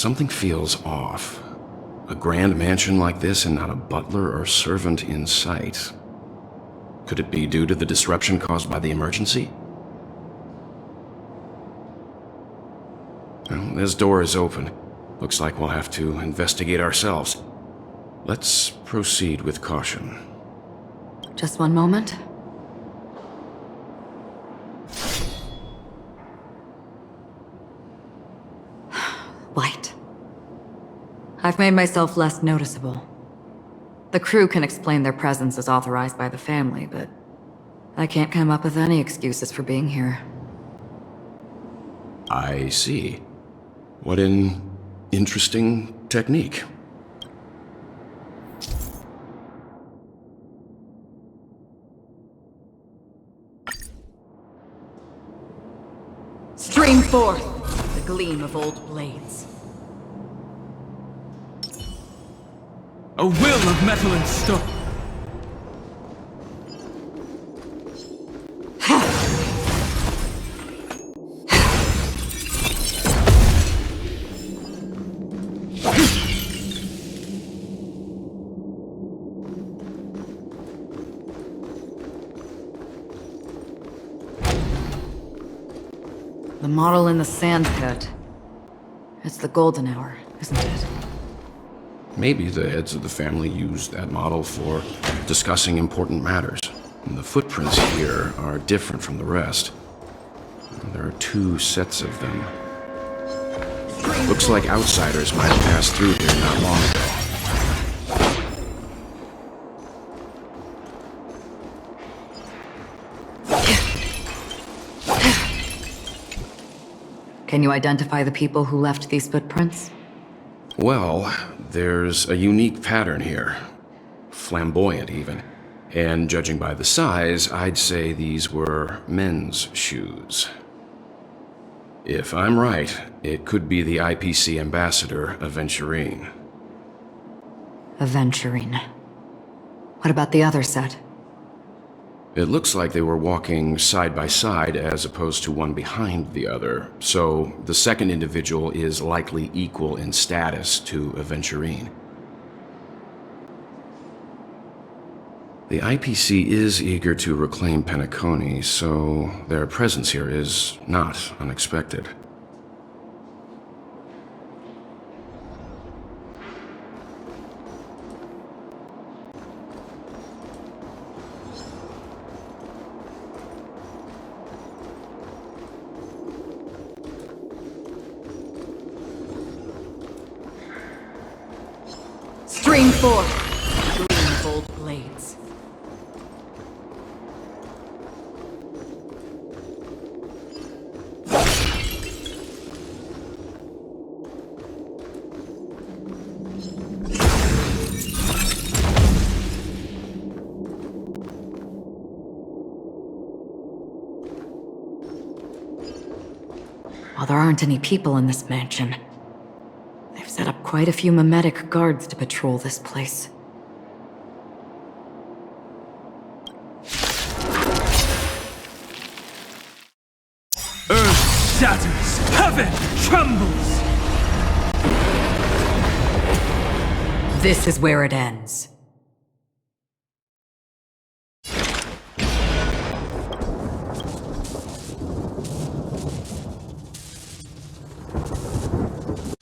Something feels off. A grand mansion like this and not a butler or servant in sight. Could it be due to the disruption caused by the emergency? Well, this door is open. Looks like we'll have to investigate ourselves. Let's proceed with caution. Just one moment. White. I've made myself less noticeable. The crew can explain their presence as authorized by the family, but I can't come up with any excuses for being here. I see. What an interesting technique. Stream forth the gleam of old blades. A will of metal and stone. The model in the sand pit. It's the golden hour, isn't it? Maybe the heads of the family used that model for discussing important matters. And the footprints here are different from the rest. There are 2 sets of them. Looks like outsiders might have passed through here not long ago. Can you identify the people who left these footprints? Well, there's a unique pattern here. Flamboyant, even. And judging by the size, I'd say these were men's shoes. If I'm right, it could be the IPC ambassador, Aventurine. Aventurine. What about the other set? It looks like they were walking side by side as opposed to one behind the other, so the second individual is likely equal in status to Aventurine. The IPC is eager to reclaim Penacony, so their presence here is not unexpected. Stream forth the gleam of old blades. While there aren't any people in this mansion, they've set up quite a few mimetic guards to patrol this place. Earth shatters, heaven trembles! This is where it ends.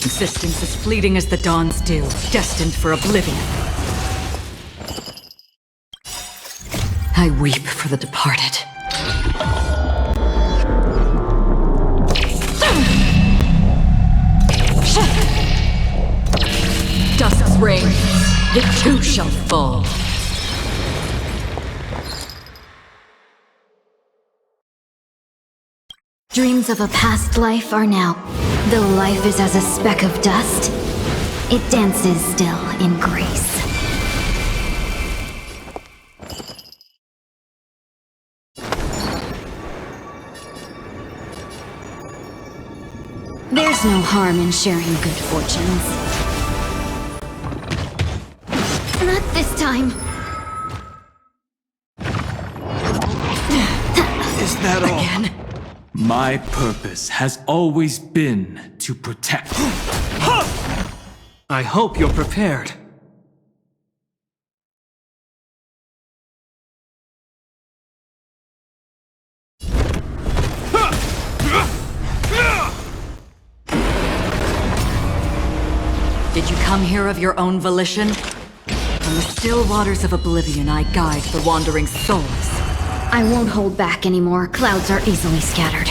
Existence as fleeting as the dawn's dew, destined for oblivion. I weep for the departed. Dust's reign, it too shall fall. Dreams of a past life are now. Though life is as a speck of dust, it dances still in grace. There's no harm in sharing good fortunes. Not this time. Is that all? Again? My purpose has always been to protect. I hope you're prepared. Did you come here of your own volition? From the still waters of oblivion, I guide the wandering souls. I won't hold back anymore. Clouds are easily scattered.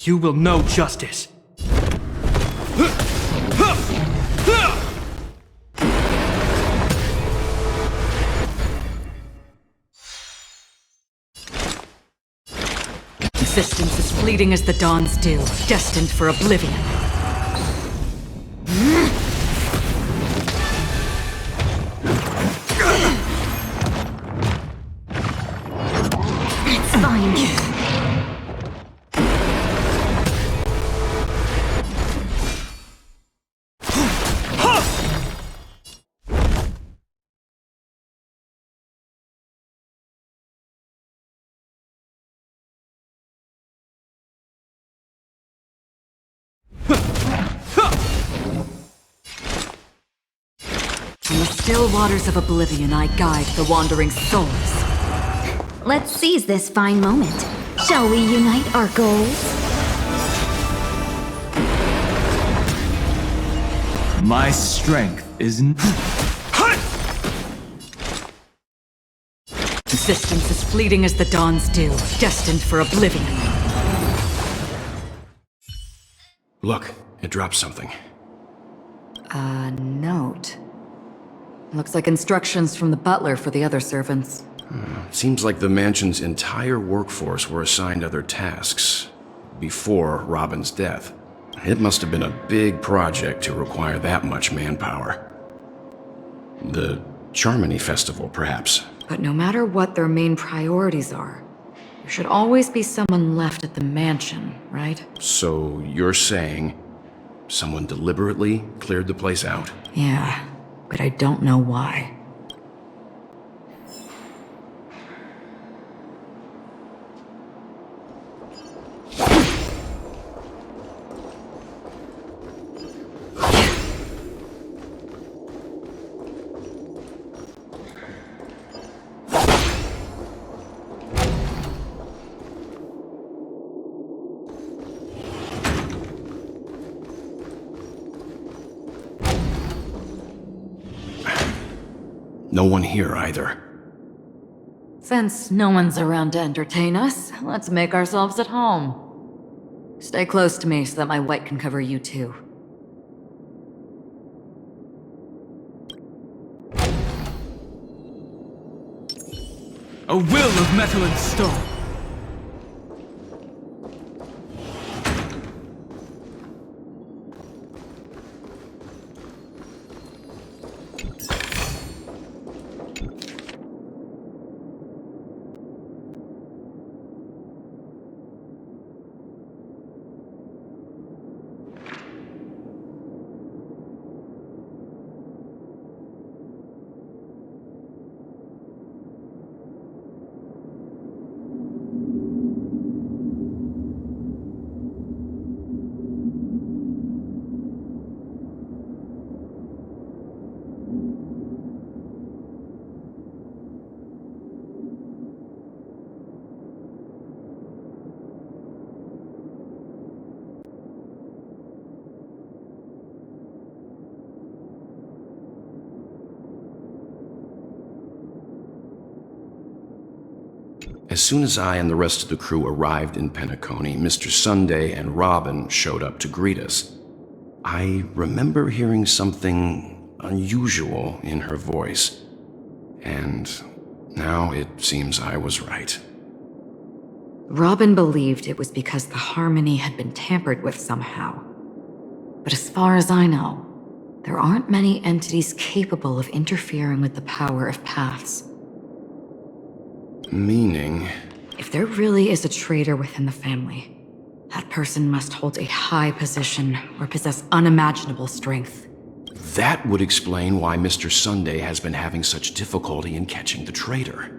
You will know justice. Existence is fleeting as the dawn's dew, destined for oblivion. It's fine. From the still waters of oblivion, I guide the wandering souls. Let's seize this fine moment. Shall we unite our goals? My strength is Existence is fleeting as the dawn's dew, destined for oblivion. Look, it dropped something. A note. Looks like instructions from the butler for the other servants. Seems like the mansion's entire workforce were assigned other tasks before Robin's death. It must have been a big project to require that much manpower. The Charmony Festival, perhaps. But no matter what their main priorities are, there should always be someone left at the mansion, right? So you're saying someone deliberately cleared the place out? Yeah, but I don't know why. No one here either. Since no one's around to entertain us, let's make ourselves at home. Stay close to me so that my white can cover you too. a will of metal and stone. As soon as I and the rest of the crew arrived in Penacony, Mr. Sunday and Robin showed up to greet us. I remember hearing something unusual in her voice, and now it seems I was right. Robin believed it was because the harmony had been tampered with somehow. But as far as I know, there aren't many entities capable of interfering with the power of paths. Meaning? If there really is a traitor within the family, That person must hold a high position or possess unimaginable strength. That would explain why Mr. Sunday has been having such difficulty in catching the traitor.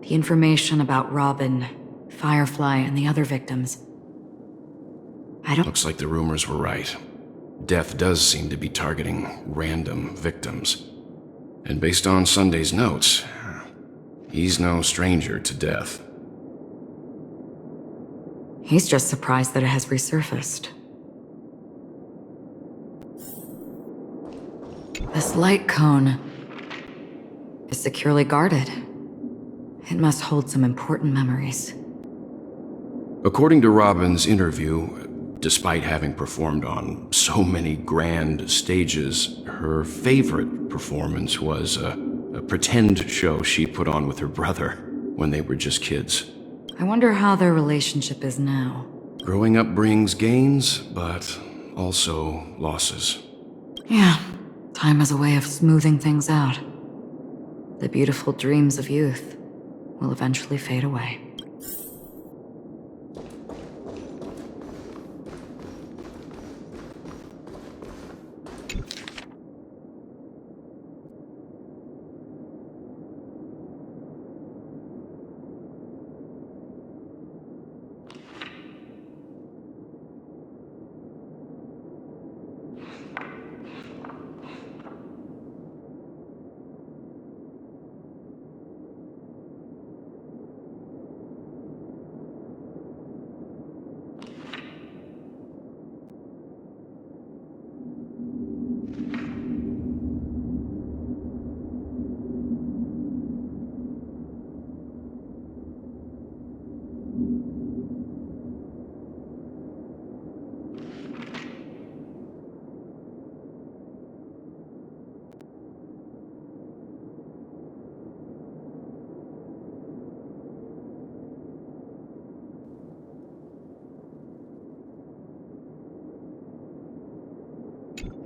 The information about Robin, Firefly, and the other victims. Looks like the rumors were right. Death does seem to be targeting random victims. And based on Sunday's notes, he's no stranger to death. He's just surprised that it has resurfaced. This light cone is securely guarded. It must hold some important memories. According to Robin's interview, despite having performed on so many grand stages, her favorite performance was a pretend show she put on with her brother when they were just kids. I wonder how their relationship is now. Growing up brings gains, but also losses. Yeah, time has a way of smoothing things out. The beautiful dreams of youth will eventually fade away.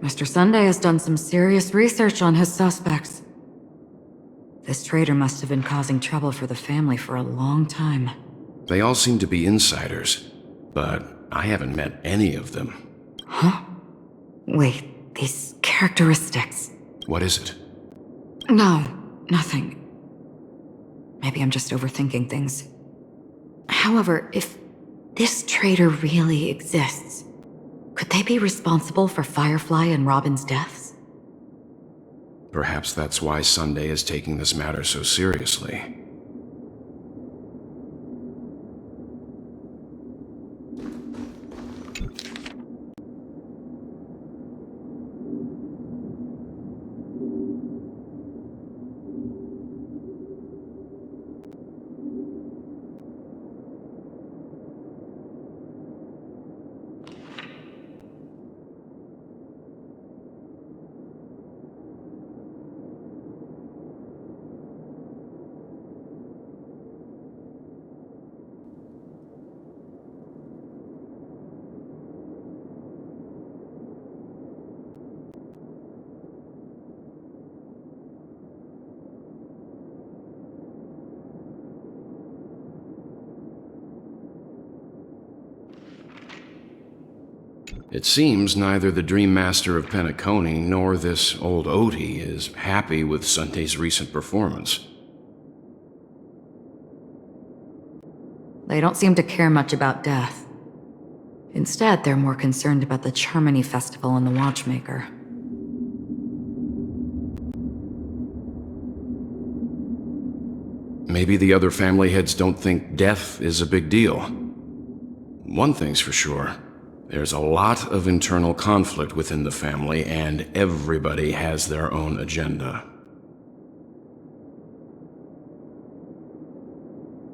Mr. Sunday has done some serious research on his suspects. This traitor must have been causing trouble for the family for a long time. They all seem to be insiders, but I haven't met any of them. Huh? Wait, these characteristics. What is it? No, nothing. Maybe I'm just overthinking things. However, if this traitor really exists, could they be responsible for Firefly and Robin's deaths? Perhaps that's why Sunday is taking this matter so seriously. It seems neither the Dream Master of Penacony nor this old Odie is happy with Sunday's recent performance. They don't seem to care much about death. Instead, they're more concerned about the Charmony Festival and the Watchmaker. Maybe the other family heads don't think death is a big deal. One thing's for sure. There's a lot of internal conflict within the family, and everybody has their own agenda.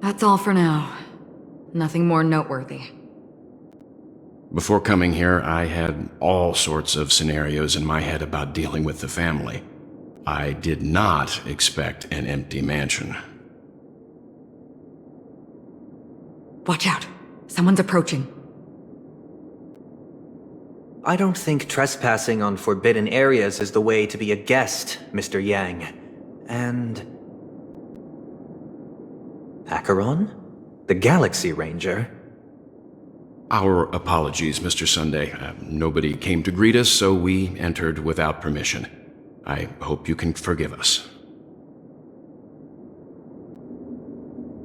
That's all for now. Nothing more noteworthy. Before coming here, I had all sorts of scenarios in my head about dealing with the family. I did not expect an empty mansion. Watch out! Someone's approaching. I don't think trespassing on forbidden areas is the way to be a guest, Mr. Yang. And... Acheron? The Galaxy Ranger? Our apologies, Mr. Sunday. Nobody came to greet us, so we entered without permission. I hope you can forgive us.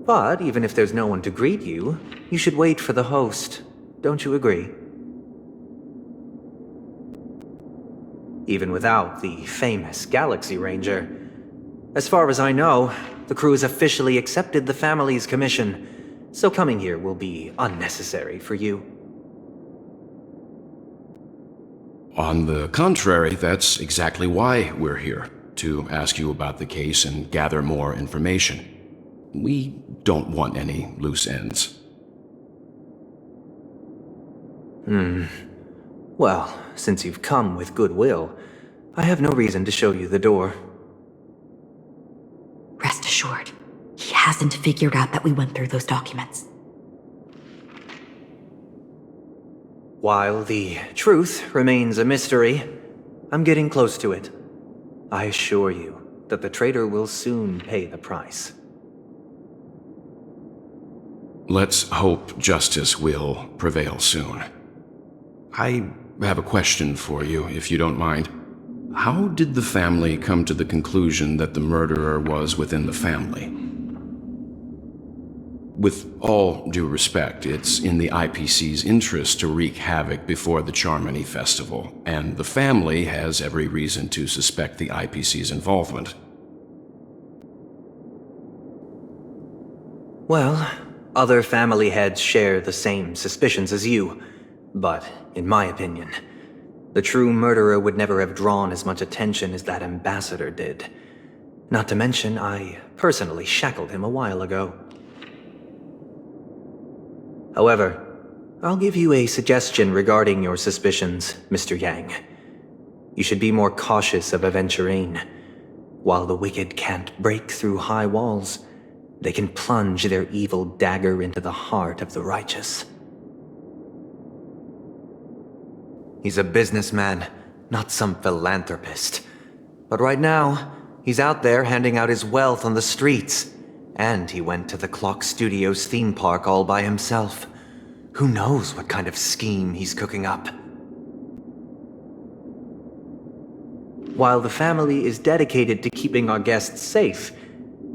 But even if there's no one to greet you, you should wait for the host. Don't you agree? Even without the famous Galaxy Ranger. As far as I know, the crew has officially accepted the family's commission, so coming here will be unnecessary for you. On the contrary, that's exactly why we're here, to ask you about the case and gather more information. We don't want any loose ends. Well, since you've come with goodwill, I have no reason to show you the door. Rest assured, he hasn't figured out that we went through those documents. While the truth remains a mystery, I'm getting close to it. I assure you that the traitor will soon pay the price. Let's hope justice will prevail soon. I have a question for you, if you don't mind. How did the family come to the conclusion that the murderer was within the family? With all due respect, it's in the IPC's interest to wreak havoc before the Charmony Festival, and the family has every reason to suspect the IPC's involvement. Well, other family heads share the same suspicions as you, but in my opinion, the true murderer would never have drawn as much attention as that ambassador did. Not to mention, I personally shackled him a while ago. However, I'll give you a suggestion regarding your suspicions, Mr. Yang. You should be more cautious of Aventurine. While the wicked can't break through high walls, they can plunge their evil dagger into the heart of the righteous. He's a businessman, not some philanthropist. But right now, he's out there handing out his wealth on the streets. And he went to the Clock Studios theme park all by himself. Who knows what kind of scheme he's cooking up? While the family is dedicated to keeping our guests safe,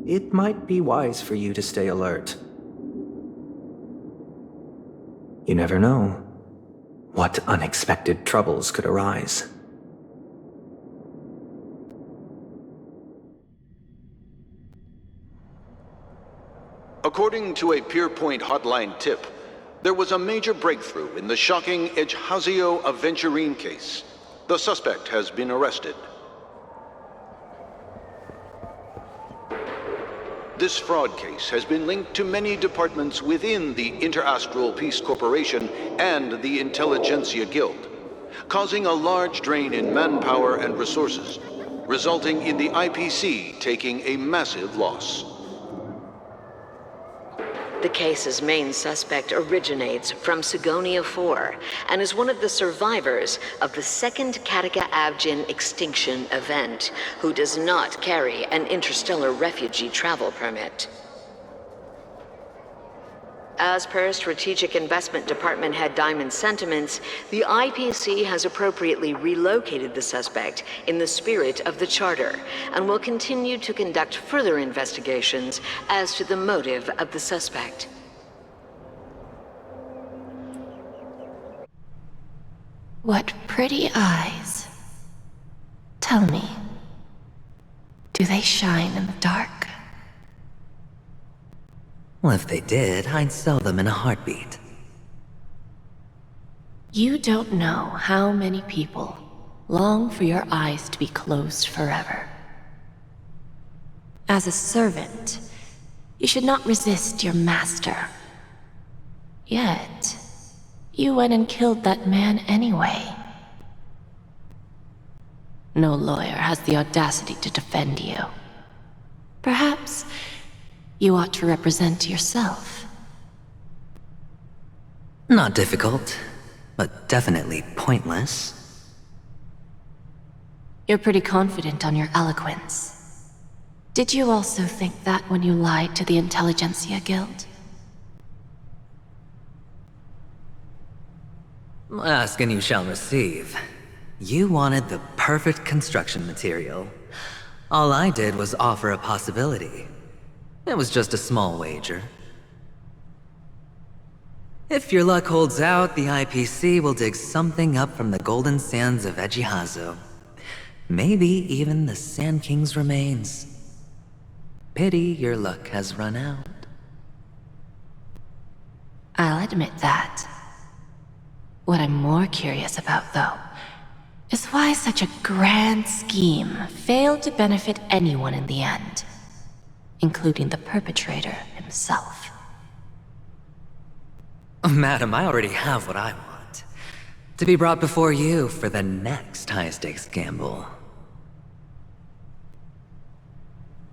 it might be wise for you to stay alert. You never know what unexpected troubles could arise. According to a Pierpoint hotline tip, there was a major breakthrough in the shocking Ejhazio Aventurine case. The suspect has been arrested. This fraud case has been linked to many departments within the Interastral Peace Corporation and the Intelligentsia Guild, causing a large drain in manpower and resources, resulting in the IPC taking a massive loss. The case's main suspect originates from Sigonia 4 and is one of the survivors of the second Kataka Abjin extinction event, who does not carry an interstellar refugee travel permit. As per Strategic Investment Department Head Diamond's sentiments, the IPC has appropriately relocated the suspect in the spirit of the Charter, and will continue to conduct further investigations as to the motive of the suspect. What pretty eyes. Tell me, do they shine in the dark? Well, if they did, I'd sell them in a heartbeat. You don't know how many people long for your eyes to be closed forever. As a servant, you should not resist your master. Yet, you went and killed that man anyway. No lawyer has the audacity to defend you. Perhaps you ought to represent yourself. Not difficult, but definitely pointless. You're pretty confident on your eloquence. Did you also think that when you lied to the Intelligentsia Guild? Ask and you shall receive. You wanted the perfect construction material. All I did was offer a possibility. It was just a small wager. If your luck holds out, the IPC will dig something up from the golden sands of Ejihazo. Maybe even the Sand King's remains. Pity your luck has run out. I'll admit that. What I'm more curious about, though, is why such a grand scheme failed to benefit anyone in the end, including the perpetrator himself. Madam, I already have what I want. To be brought before you for the next high-stakes gamble.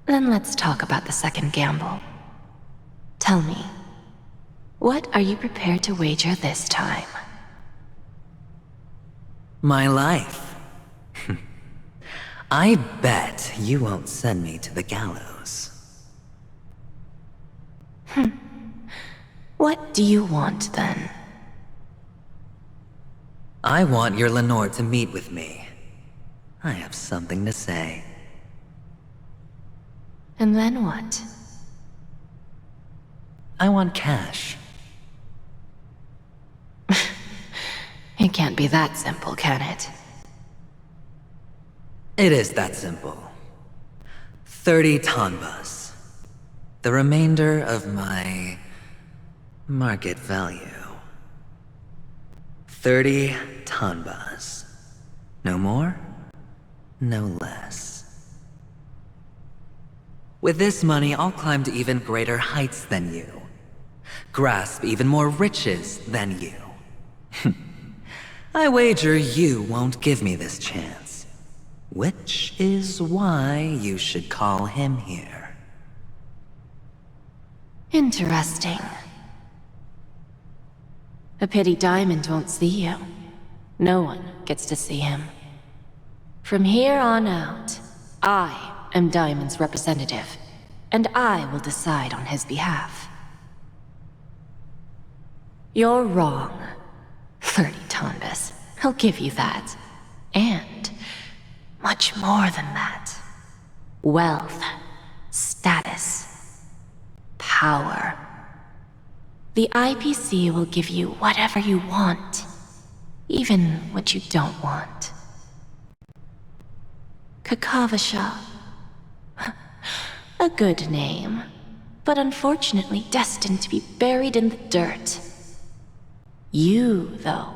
Then let's talk about the second gamble. Tell me, what are you prepared to wager this time? My life. I bet you won't send me to the gallows. What do you want, then? I want your Lenore to meet with me. I have something to say. And then what? I want cash. It can't be that simple, can it? It is that simple. 30 tanbas. The remainder of my market value. 30 tanbas. No more, no less. With this money, I'll climb to even greater heights than you. Grasp even more riches than you. I wager you won't give me this chance. Which is why you should call him here. Interesting. A pity Diamond won't see you. No one gets to see him. From here on out, I am Diamond's representative, and I will decide on his behalf. You're wrong. 30 tanbas. I'll give you that. And much more than that. Wealth, status, power. The IPC will give you whatever you want, even what you don't want. Kakavasha. A good name, but unfortunately destined to be buried in the dirt. You, though,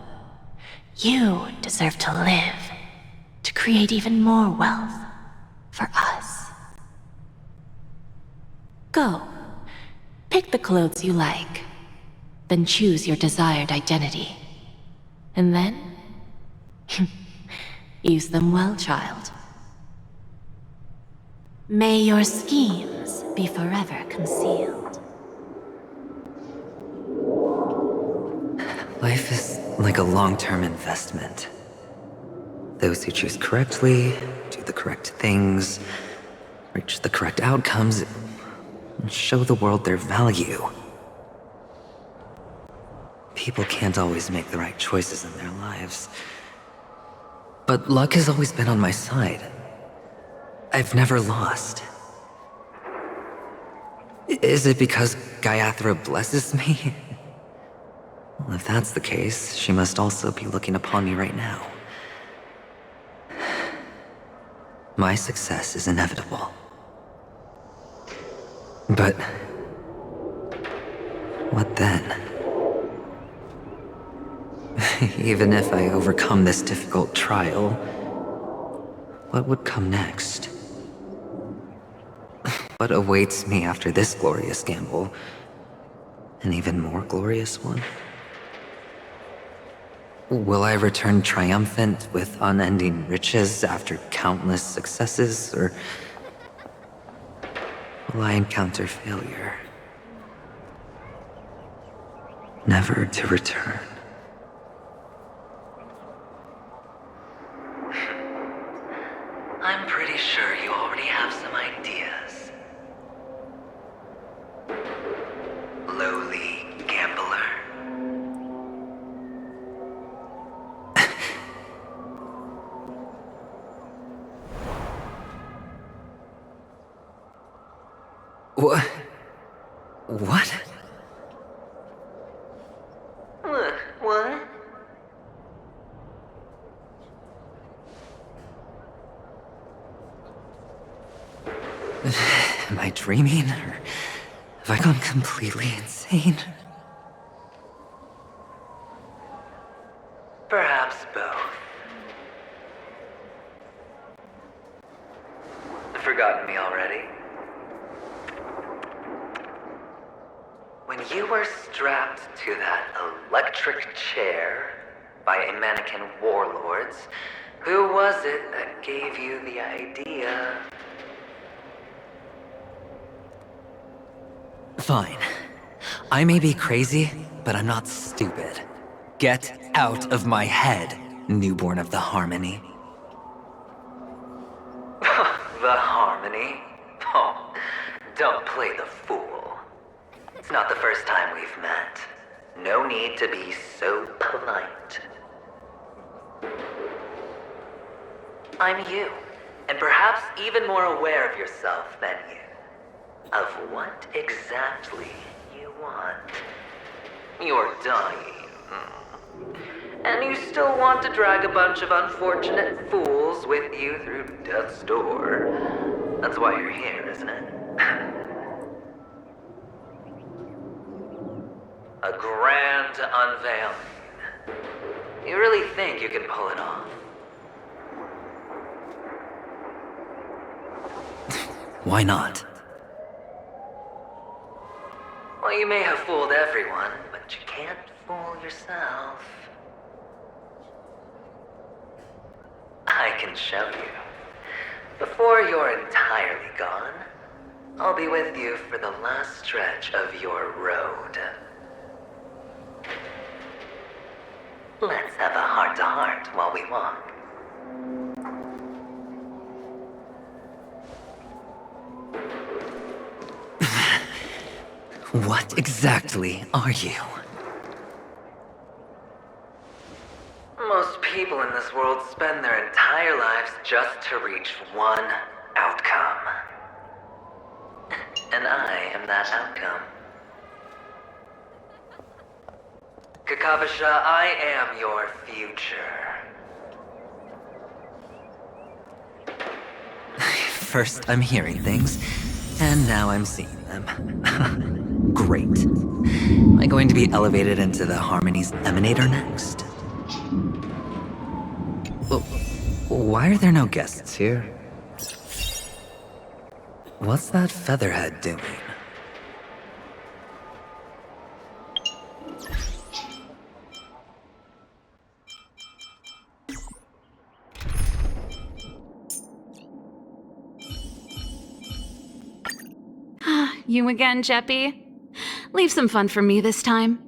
you deserve to live, to create even more wealth for us. Go, pick the clothes you like, then choose your desired identity. And then, use them well, child. May your schemes be forever concealed. Life is like a long-term investment. Those who choose correctly, do the correct things, reach the correct outcomes, and show the world their value. People can't always make the right choices in their lives. But luck has always been on my side. I've never lost. Is it because Gayathra blesses me? Well, if that's the case, she must also be looking upon me right now. My success is inevitable. But what then? Even if I overcome this difficult trial, what would come next? What awaits me after this glorious gamble? An even more glorious one? Will I return triumphant with unending riches after countless successes, or will I encounter failure? Never to return. I'm pretty sure you already have some ideas. Lowly gambler. What? What? What? Am I dreaming, or have I gone completely insane? Perhaps both. Forgotten me already? When you were strapped to that electric chair by a mannequin warlords, who was it that gave you the idea? Fine. I may be crazy, but I'm not stupid. Get out of my head, newborn of the Harmony. The Harmony? Oh, don't play the fool. It's not the first time we've met. No need to be so polite. I'm you, and perhaps even more aware of yourself than you. Of what exactly you want. You're dying. And you still want to drag a bunch of unfortunate fools with you through death's door. That's why you're here, isn't it? A grand unveiling. You really think you can pull it off? Why not? Well, you may have fooled everyone, but you can't fool yourself. I can show you. Before you're entirely gone, I'll be with you for the last stretch of your road. Let's have a heart-to-heart while we walk. What exactly are you? Most people in this world spend their entire lives just to reach one outcome. And I am that outcome. Kakavasha, I am your future. First I'm hearing things, and now I'm seeing them. Great. Am I going to be elevated into the Harmony's Emanator next? Well, why are there no guests here? What's that featherhead doing? You again, Jeppy? Leave some fun for me this time.